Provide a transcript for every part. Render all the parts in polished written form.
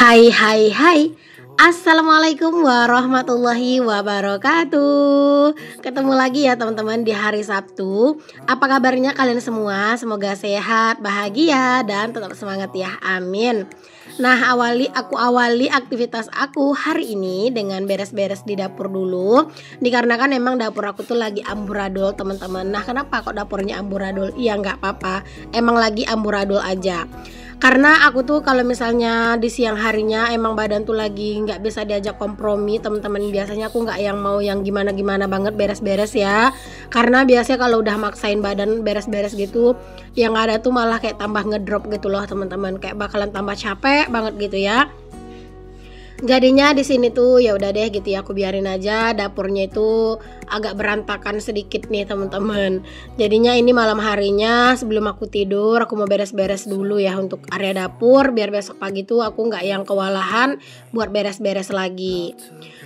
Hai hai hai. Assalamualaikum warahmatullahi wabarakatuh. Ketemu lagi ya teman-teman di hari Sabtu. Apa kabarnya kalian semua? Semoga sehat, bahagia, dan tetap semangat ya. Amin. Nah, aku awali aktivitas aku hari ini dengan beres-beres di dapur dulu. Dikarenakan emang dapur aku tuh lagi amburadul teman-teman. Nah, kenapa kok dapurnya amburadul? Iya nggak apa-apa, emang lagi amburadul aja. Karena aku tuh kalau misalnya di siang harinya emang badan tuh lagi nggak bisa diajak kompromi teman-teman. Biasanya aku nggak yang mau yang gimana-gimana banget beres-beres ya. Karena biasanya kalau udah maksain badan beres-beres gitu, yang ada tuh malah kayak tambah ngedrop gitu loh teman-teman. Kayak bakalan tambah capek banget gitu ya. Jadinya di sini tuh ya udah deh gitu ya, aku biarin aja dapurnya itu agak berantakan sedikit nih teman-teman. Jadinya ini malam harinya sebelum aku tidur aku mau beres-beres dulu ya untuk area dapur, biar besok pagi tuh aku nggak yang kewalahan buat beres-beres lagi.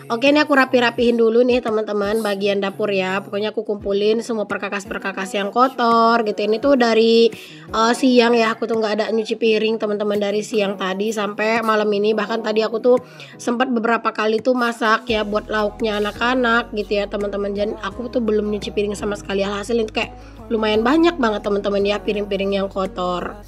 Oke, ini aku rapi-rapihin dulu nih teman-teman bagian dapur ya. Pokoknya aku kumpulin semua perkakas-perkakas yang kotor gitu. Ini tuh dari siang ya, aku tuh nggak ada nyuci piring teman-teman dari siang tadi sampai malam ini. Bahkan tadi aku tuh sempat beberapa kali tuh masak ya buat lauknya anak-anak gitu ya teman-teman. Dan aku tuh belum nyuci piring sama sekali. Alhasil itu kayak lumayan banyak banget teman-teman ya piring-piring yang kotor.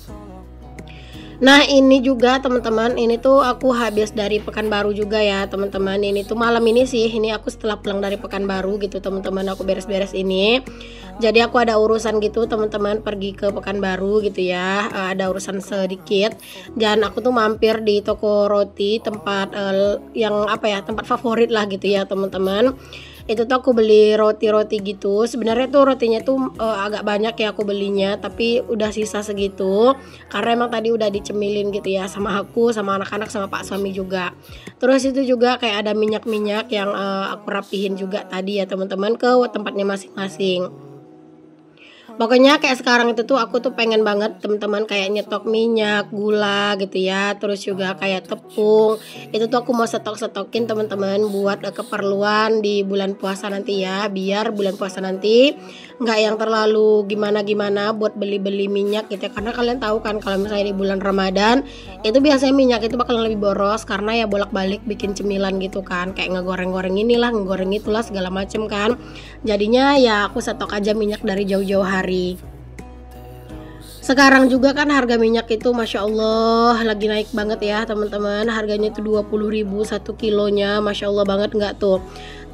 Nah ini juga teman-teman, ini tuh aku habis dari Pekanbaru juga ya teman-teman. Ini tuh malam ini sih, ini aku setelah pulang dari Pekanbaru gitu teman-teman, aku beres-beres ini. Jadi aku ada urusan gitu teman-teman, pergi ke Pekanbaru gitu ya, ada urusan sedikit. Dan aku tuh mampir di toko roti, tempat yang apa ya, tempat favorit lah gitu ya teman-teman. Itu tuh aku beli roti-roti gitu. Sebenarnya tuh rotinya tuh agak banyak ya aku belinya, tapi udah sisa segitu karena emang tadi udah dicemilin gitu ya sama aku, sama anak-anak, sama pak suami juga. Terus itu juga kayak ada minyak-minyak yang aku rapihin juga tadi ya teman-teman ke tempatnya masing-masing. Pokoknya kayak sekarang itu tuh aku tuh pengen banget teman-teman kayak nyetok minyak, gula gitu ya. Terus juga kayak tepung. Itu tuh aku mau stok-stokin teman-teman buat keperluan di bulan puasa nanti ya. Biar bulan puasa nanti nggak yang terlalu gimana-gimana buat beli-beli minyak gitu ya. Karena kalian tahu kan kalau misalnya di bulan Ramadan itu biasanya minyak itu bakalan lebih boros karena ya bolak-balik bikin cemilan gitu kan. Kayak ngegoreng-goreng inilah, ngegoreng itulah segala macem kan. Jadinya ya aku stok aja minyak dari jauh-jauh hari. Sekarang juga kan harga minyak itu Masya Allah lagi naik banget ya teman-teman. Harganya itu 20.000 1 kilonya, Masya Allah banget nggak tuh.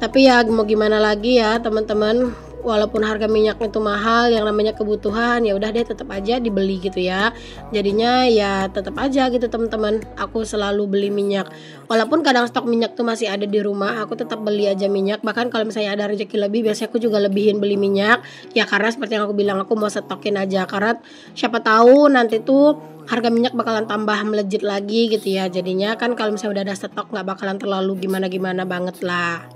Tapi ya mau gimana lagi ya teman-teman, walaupun harga minyak itu mahal, yang namanya kebutuhan ya udah deh tetap aja dibeli gitu ya. Jadinya ya tetap aja gitu teman-teman, aku selalu beli minyak. Walaupun kadang stok minyak tuh masih ada di rumah, aku tetap beli aja minyak. Bahkan kalau misalnya ada rezeki lebih, biasanya aku juga lebihin beli minyak. Ya karena seperti yang aku bilang, aku mau stokin aja karena siapa tahu nanti tuh harga minyak bakalan tambah melejit lagi gitu ya. Jadinya kan kalau misalnya udah ada stok nggak bakalan terlalu gimana-gimana banget lah.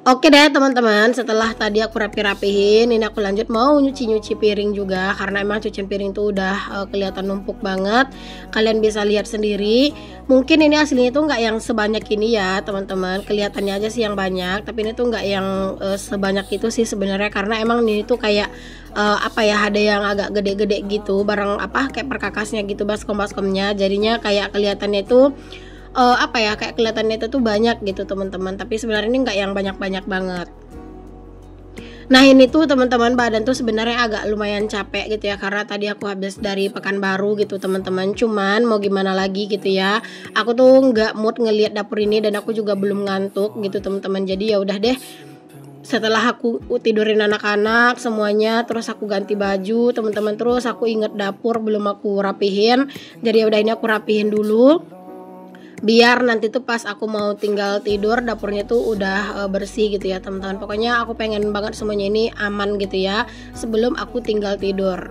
Oke deh teman-teman, setelah tadi aku rapi-rapihin, ini aku lanjut mau nyuci-nyuci piring juga. Karena emang cucian piring tuh udah kelihatan numpuk banget. Kalian bisa lihat sendiri. Mungkin ini aslinya tuh nggak yang sebanyak ini ya teman-teman. Kelihatannya aja sih yang banyak, tapi ini tuh nggak yang sebanyak itu sih sebenarnya. Karena emang ini tuh kayak apa ya, ada yang agak gede-gede gitu, barang apa kayak perkakasnya gitu, baskom-baskomnya. Jadinya kayak kelihatannya itu apa ya, kayak kelihatannya itu tuh banyak gitu teman-teman, tapi sebenarnya ini nggak yang banyak-banyak banget. Nah ini tuh teman-teman badan tuh sebenarnya agak lumayan capek gitu ya, karena tadi aku habis dari Pekanbaru gitu teman-teman. Cuman mau gimana lagi gitu ya, aku tuh nggak mood ngelihat dapur ini dan aku juga belum ngantuk gitu teman-teman. Jadi ya udah deh, setelah aku tidurin anak-anak semuanya, terus aku ganti baju teman-teman, terus aku inget dapur belum aku rapihin. Jadi ya udah, ini aku rapihin dulu biar nanti tuh pas aku mau tinggal tidur dapurnya tuh udah bersih gitu ya teman-teman. Pokoknya aku pengen banget semuanya ini aman gitu ya sebelum aku tinggal tidur.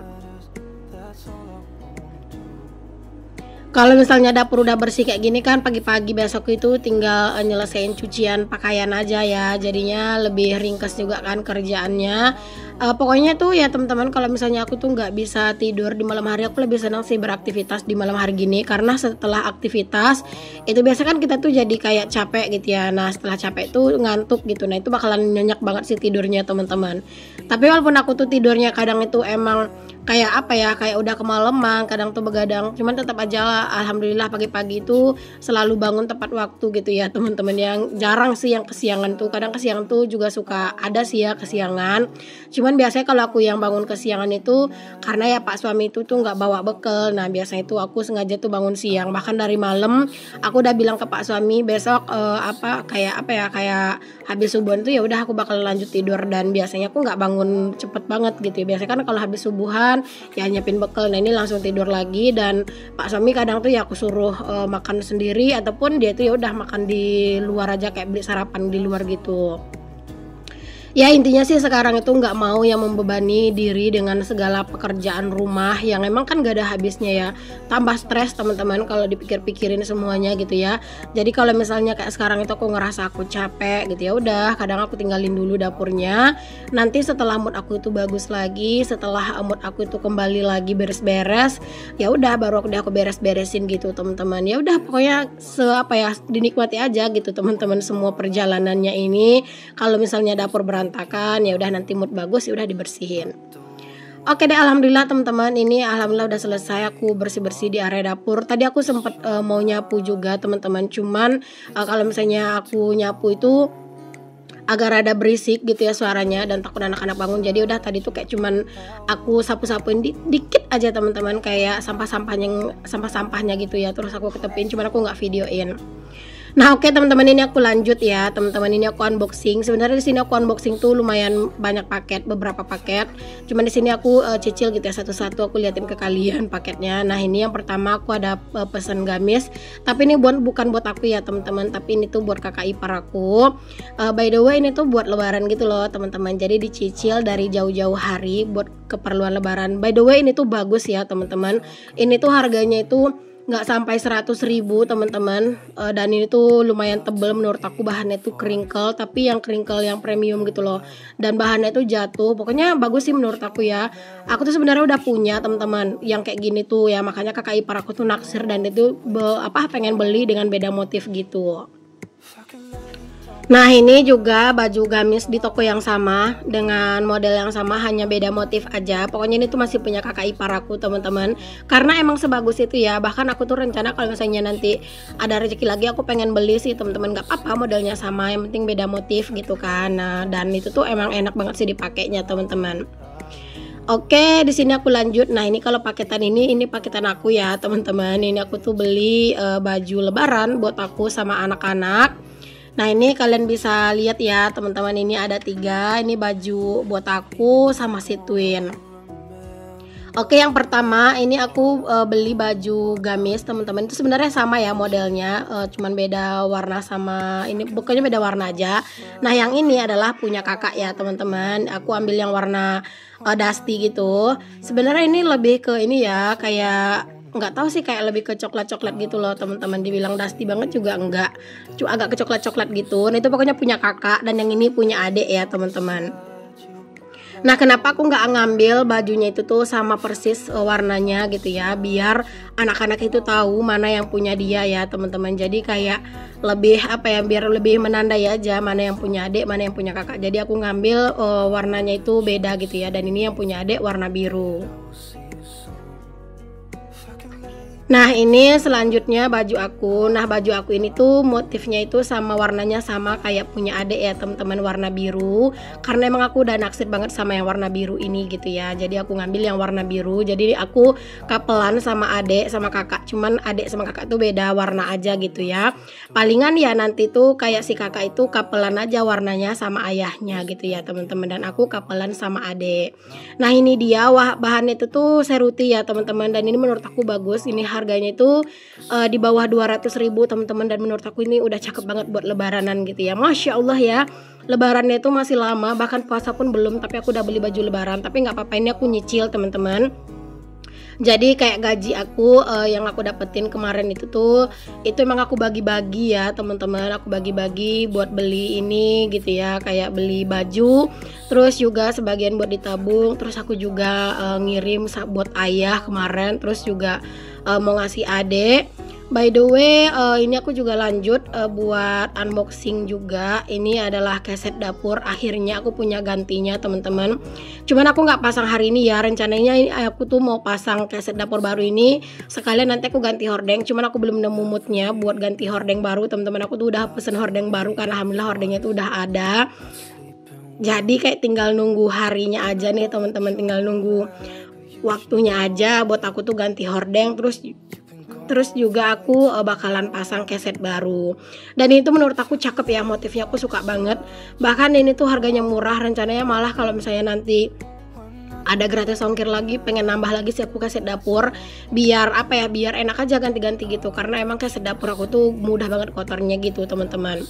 Kalau misalnya dapur udah bersih kayak gini kan, pagi-pagi besok itu tinggal nyelesain cucian pakaian aja ya. Jadinya lebih ringkas juga kan kerjaannya. Pokoknya tuh ya teman-teman, kalau misalnya aku tuh nggak bisa tidur di malam hari, aku lebih senang sih beraktivitas di malam hari gini. Karena setelah aktivitas itu biasanya kan kita tuh jadi kayak capek gitu ya. Nah setelah capek tuh ngantuk gitu. Nah itu bakalan nyenyak banget sih tidurnya teman-teman. Tapi walaupun aku tuh tidurnya kadang itu emang kayak apa ya, kayak udah kemalaman, kadang tuh begadang, cuman tetap aja alhamdulillah pagi-pagi itu selalu bangun tepat waktu gitu ya teman-teman. Yang jarang sih yang kesiangan tuh, kadang kesiangan tuh juga suka ada sih ya kesiangan, cuman biasanya kalau aku yang bangun kesiangan itu karena ya Pak suami itu tuh nggak bawa bekal. Nah biasanya itu aku sengaja tuh bangun siang, bahkan dari malam aku udah bilang ke Pak suami besok kayak habis subuhan tuh ya udah aku bakal lanjut tidur. Dan biasanya aku nggak bangun cepet banget gitu ya, biasanya kan kalau habis subuhan ya nyiapin bekal, nah ini langsung tidur lagi. Dan Pak suami kadang tuh ya aku suruh makan sendiri, ataupun dia tuh ya udah makan di luar aja, kayak beli sarapan di luar gitu. Ya intinya sih sekarang itu nggak mau yang membebani diri dengan segala pekerjaan rumah yang emang kan gak ada habisnya ya. Tambah stres teman-teman kalau dipikir-pikirin semuanya gitu ya. Jadi kalau misalnya kayak sekarang itu aku ngerasa aku capek gitu ya udah, kadang aku tinggalin dulu dapurnya. Nanti setelah mood aku itu bagus lagi, setelah mood aku itu kembali lagi beres-beres, ya udah baru aku beres-beresin gitu teman-teman. Ya udah pokoknya dinikmati aja gitu teman-teman semua perjalanannya ini. Kalau misalnya dapur berantakan ya udah nanti mood bagus ya udah dibersihin. Oke deh, alhamdulillah teman-teman, ini alhamdulillah udah selesai aku bersih-bersih di area dapur. Tadi aku sempet mau nyapu juga teman-teman, cuman kalau misalnya aku nyapu itu agak rada berisik gitu ya suaranya dan takut anak-anak bangun. Jadi udah tadi tuh kayak cuman aku sapu-sapuin dikit aja teman-teman, kayak sampah-sampahnya gitu ya. Terus aku ketepin, cuman aku nggak videoin. Nah oke teman-teman, ini aku lanjut ya teman-teman, ini aku unboxing. Sebenarnya di sini aku unboxing tuh lumayan banyak paket, beberapa paket. Cuman di sini aku cicil gitu ya satu-satu, aku liatin ke kalian paketnya. Nah ini yang pertama aku ada pesan gamis, tapi ini bukan buat aku ya teman-teman, tapi ini tuh buat kakak ipar aku. By the way ini tuh buat lebaran gitu loh teman-teman. Jadi dicicil dari jauh-jauh hari buat keperluan lebaran. By the way ini tuh bagus ya teman-teman. Ini tuh harganya itu nggak sampai 100.000 teman-teman, dan ini tuh lumayan tebel menurut aku. Bahannya tuh crinkle, tapi yang crinkle yang premium gitu loh, dan bahannya tuh jatuh. Pokoknya bagus sih menurut aku ya. Aku tuh sebenarnya udah punya teman-teman yang kayak gini tuh ya, makanya kakak ipar aku tuh naksir dan itu pengen beli dengan beda motif gitu. Nah ini juga baju gamis di toko yang sama dengan model yang sama, hanya beda motif aja. Pokoknya ini tuh masih punya kakak ipar aku teman-teman, karena emang sebagus itu ya. Bahkan aku tuh rencana kalau misalnya nanti ada rezeki lagi aku pengen beli sih teman-teman, gak apa-apa modelnya sama, yang penting beda motif gitu kan. Nah dan itu tuh emang enak banget sih dipakainya teman-teman. Oke, di sini aku lanjut. Nah ini kalau paketan ini paketan aku ya teman-teman. Ini aku tuh beli baju lebaran buat aku sama anak-anak. Nah ini kalian bisa lihat ya teman-teman, ini ada 3. Ini baju buat aku sama si Twin. Oke, yang pertama ini aku beli baju gamis teman-teman. Itu sebenarnya sama ya modelnya, cuman beda warna sama ini, bukannya beda warna aja. Nah yang ini adalah punya kakak ya teman-teman. Aku ambil yang warna dusty gitu. Sebenarnya ini lebih ke ini ya, kayak nggak tahu sih, kayak lebih ke coklat-coklat gitu loh teman-teman. Dibilang dusty banget juga enggak, cuma agak ke coklat-coklat gitu. Nah itu pokoknya punya kakak, dan yang ini punya adik ya teman-teman. Nah kenapa aku nggak ngambil bajunya itu tuh sama persis warnanya gitu ya, biar anak-anak itu tahu mana yang punya dia ya teman-teman. Jadi kayak lebih biar lebih menandai aja mana yang punya adik, mana yang punya kakak. Jadi aku ngambil warnanya itu beda gitu ya, dan ini yang punya adik warna biru. Nah ini selanjutnya baju aku. Nah baju aku ini tuh motifnya itu sama warnanya sama kayak punya adik ya teman-teman, warna biru. Karena emang aku udah naksir banget sama yang warna biru ini gitu ya. Jadi aku ngambil yang warna biru. Jadi aku kapelan sama adik sama kakak. Cuman adik sama kakak tuh beda warna aja gitu ya. Palingan ya nanti tuh kayak si kakak itu kapelan aja warnanya sama ayahnya gitu ya teman-teman. Dan aku kapelan sama adik. Nah ini dia bahannya itu tuh seruti ya teman-teman. Dan ini menurut aku bagus. Ini harganya itu di bawah 200.000 teman-teman, dan menurut aku ini udah cakep banget buat lebaranan gitu ya. Masya Allah ya, lebarannya itu masih lama, bahkan puasa pun belum, tapi aku udah beli baju lebaran. Tapi nggak apa-apa, ini aku nyicil teman-teman. Jadi kayak gaji aku yang aku dapetin kemarin itu emang aku bagi-bagi ya teman-teman. Aku bagi-bagi buat beli ini gitu ya, kayak beli baju, terus juga sebagian buat ditabung, terus aku juga ngirim buat ayah kemarin, terus juga mau ngasih adek, By the way, ini aku juga lanjut buat unboxing juga. Ini adalah keset dapur. Akhirnya aku punya gantinya teman-teman. Cuman aku nggak pasang hari ini ya. Rencananya aku tuh mau pasang keset dapur baru ini. Sekalian nanti aku ganti hordeng. Cuman aku belum nemu moodnya buat ganti hordeng baru teman-teman. Aku tuh udah pesen hordeng baru karena alhamdulillah hordengnya tuh udah ada. Jadi kayak tinggal nunggu harinya aja nih teman-teman. Tinggal nunggu waktunya aja buat aku tuh ganti hordeng. Terus juga aku bakalan pasang keset baru. Dan itu menurut aku cakep ya, motifnya aku suka banget. Bahkan ini tuh harganya murah, rencananya malah kalau misalnya nanti ada gratis ongkir lagi, pengen nambah lagi sih aku keset dapur. Biar apa ya, biar enak aja ganti-ganti gitu. Karena emang keset dapur aku tuh mudah banget kotornya gitu teman-teman.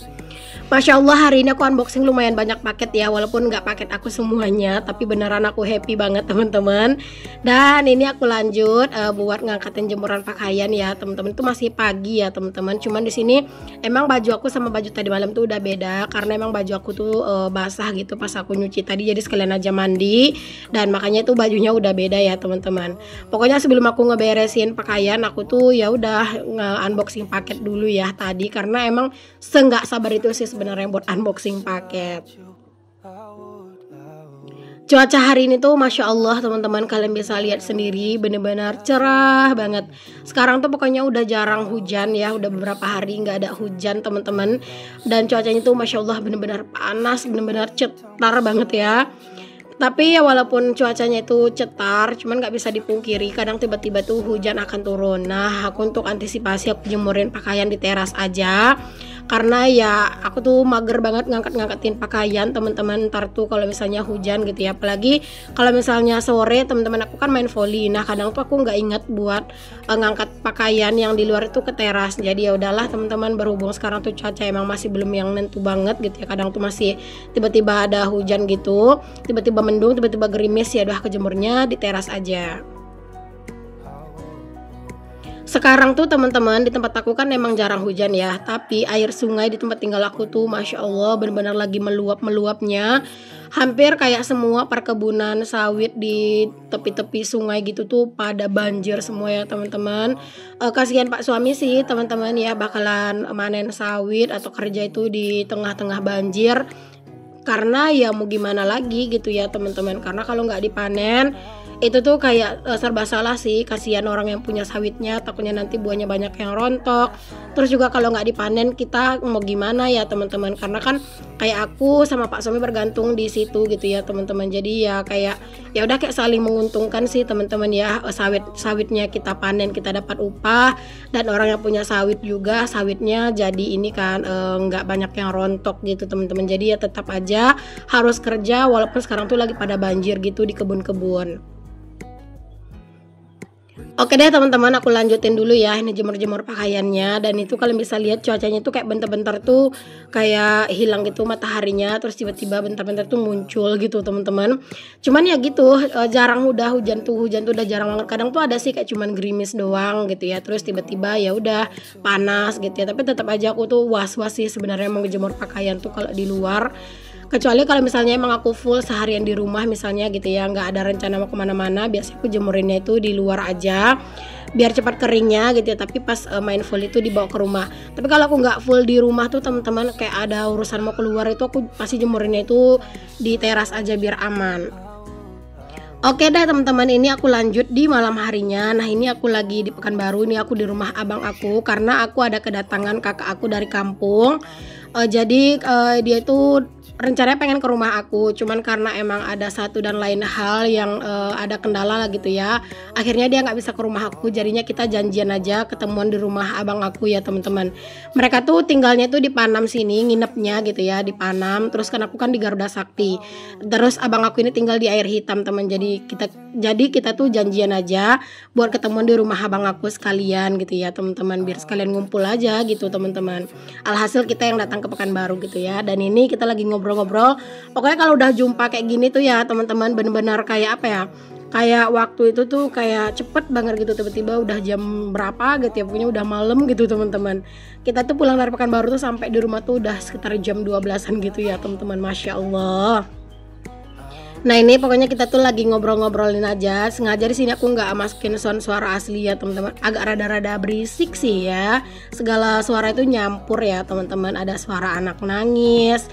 Masya Allah, hari ini aku unboxing lumayan banyak paket ya. Walaupun nggak paket aku semuanya, tapi beneran aku happy banget teman-teman. Dan ini aku lanjut buat ngangkatin jemuran pakaian ya teman-teman. Itu masih pagi ya teman-teman. Cuman di sini emang baju aku sama baju tadi malam tuh udah beda. Karena emang baju aku tuh basah gitu pas aku nyuci tadi. Jadi sekalian aja mandi. Dan makanya tuh bajunya udah beda ya teman-teman. Pokoknya sebelum aku ngeberesin pakaian, aku tuh ya udah nge-unboxing paket dulu ya tadi. Karena emang nggak sabar itu sih sebenarnya buat unboxing paket. Cuaca hari ini tuh Masya Allah teman-teman, kalian bisa lihat sendiri bener-bener cerah banget. Sekarang tuh pokoknya udah jarang hujan ya, udah beberapa hari nggak ada hujan teman-teman. Dan cuacanya tuh Masya Allah bener-bener panas, bener-bener cetar banget ya. Tapi ya walaupun cuacanya itu cetar, cuman nggak bisa dipungkiri kadang tiba-tiba tuh hujan akan turun. Nah aku untuk antisipasi aku jemurin pakaian di teras aja. Karena ya aku tuh mager banget ngangkatin pakaian teman-teman, ntar tuh kalau misalnya hujan gitu ya. Apalagi kalau misalnya sore teman-teman aku kan main volley. Nah kadang tuh aku nggak inget buat ngangkat pakaian yang di luar itu ke teras. Jadi ya udahlah teman-teman, berhubung sekarang tuh cuaca emang masih belum yang nentu banget gitu ya. Kadang tuh masih tiba-tiba ada hujan gitu, tiba-tiba mendung, tiba-tiba gerimis, ya udah kejemurnya di teras aja. Sekarang tuh teman-teman di tempat aku kan emang jarang hujan ya, tapi air sungai di tempat tinggal aku tuh Masya Allah benar-benar lagi meluapnya. Hampir kayak semua perkebunan sawit di tepi-tepi sungai gitu tuh pada banjir semua ya teman-teman. Kasihan Pak suami sih teman-teman ya, bakalan manen sawit atau kerja itu di tengah-tengah banjir. Karena ya mau gimana lagi gitu ya teman-teman, karena kalau nggak dipanen itu tuh kayak serba salah sih. Kasihan orang yang punya sawitnya, takutnya nanti buahnya banyak yang rontok. Terus juga kalau nggak dipanen kita mau gimana ya teman-teman, karena kan kayak aku sama Pak suami bergantung di situ gitu ya teman-teman. Jadi ya kayak ya udah kayak saling menguntungkan sih teman-teman ya. Sawitnya kita panen, kita dapat upah, dan orang yang punya sawit juga sawitnya jadi ini kan nggak banyak yang rontok gitu teman-teman. Jadi ya tetap aja harus kerja walaupun sekarang tuh lagi pada banjir gitu di kebun-kebun. Oke deh teman-teman, aku lanjutin dulu ya ini jemur-jemur pakaiannya. Dan itu kalian bisa lihat cuacanya tuh kayak bentar-bentar tuh kayak hilang gitu mataharinya, terus tiba-tiba bentar-bentar tuh muncul gitu teman-teman. Cuman ya gitu, jarang udah hujan tuh udah jarang banget. Kadang tuh ada sih kayak cuman gerimis doang gitu ya, terus tiba-tiba ya udah panas gitu ya. Tapi tetap aja aku tuh was-was sih sebenarnya mau ngejemur pakaian tuh kalau di luar. Kecuali kalau misalnya emang aku full seharian di rumah misalnya gitu ya, nggak ada rencana mau kemana-mana, biasanya aku jemurinnya itu di luar aja biar cepat keringnya gitu ya. Tapi pas main full itu dibawa ke rumah. Tapi kalau aku nggak full di rumah tuh teman-teman, kayak ada urusan mau keluar, itu aku pasti jemurinnya itu di teras aja biar aman. Oke deh teman-teman, ini aku lanjut di malam harinya. Nah ini aku lagi di Pekanbaru, ini aku di rumah abang aku karena aku ada kedatangan kakak aku dari kampung. Jadi dia itu rencananya pengen ke rumah aku, cuman karena emang ada satu dan lain hal yang ada kendala lah gitu ya, akhirnya dia nggak bisa ke rumah aku. Jadinya kita janjian aja ketemuan di rumah abang aku ya teman-teman. Mereka tuh tinggalnya tuh di Panam sini, nginepnya gitu ya di Panam. Terus kan aku kan di Garuda Sakti, terus abang aku ini tinggal di Air Hitam teman. Jadi kita tuh janjian aja buat ketemuan di rumah abang aku sekalian gitu ya teman-teman, biar sekalian ngumpul aja gitu teman-teman. Alhasil kita yang datang ke Pekanbaru gitu ya. Dan ini kita lagi ngobrol-ngobrol. Pokoknya kalau udah jumpa kayak gini tuh ya teman-teman, bener-bener kayak apa ya, kayak waktu itu tuh kayak cepet banget gitu. Tiba-tiba udah jam berapa gitu ya, pokoknya udah malam gitu teman-teman. Kita tuh pulang dari Pekanbaru tuh sampai di rumah tuh udah sekitar jam 12-an gitu ya teman-teman. Masya Allah. Nah ini pokoknya kita tuh lagi ngobrol-ngobrolin aja. Sengaja di sini aku nggak masukin suara asli ya teman-teman. Agak rada-rada berisik sih ya. Segala suara itu nyampur ya teman-teman. Ada suara anak nangis,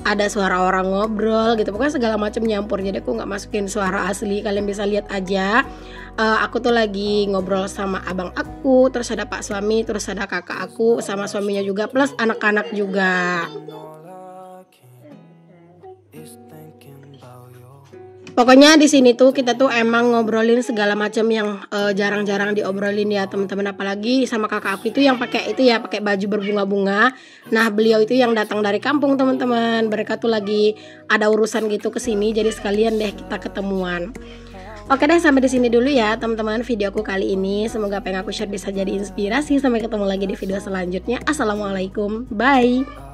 ada suara orang ngobrol gitu. Pokoknya segala macam nyampur. Jadi aku nggak masukin suara asli. Kalian bisa lihat aja. Aku tuh lagi ngobrol sama abang aku, terus ada pak suami, terus ada kakak aku sama suaminya juga, plus anak-anak juga. Pokoknya di sini tuh kita tuh emang ngobrolin segala macam yang jarang-jarang diobrolin ya teman-teman, apalagi sama kakak aku itu yang pakai itu ya, pakai baju berbunga-bunga. Nah, beliau itu yang datang dari kampung teman-teman. Mereka tuh lagi ada urusan gitu ke sini, jadi sekalian deh kita ketemuan. Oke deh, sampai di sini dulu ya teman-teman videoku kali ini. Semoga apa yang aku share bisa jadi inspirasi. Sampai ketemu lagi di video selanjutnya. Assalamualaikum. Bye.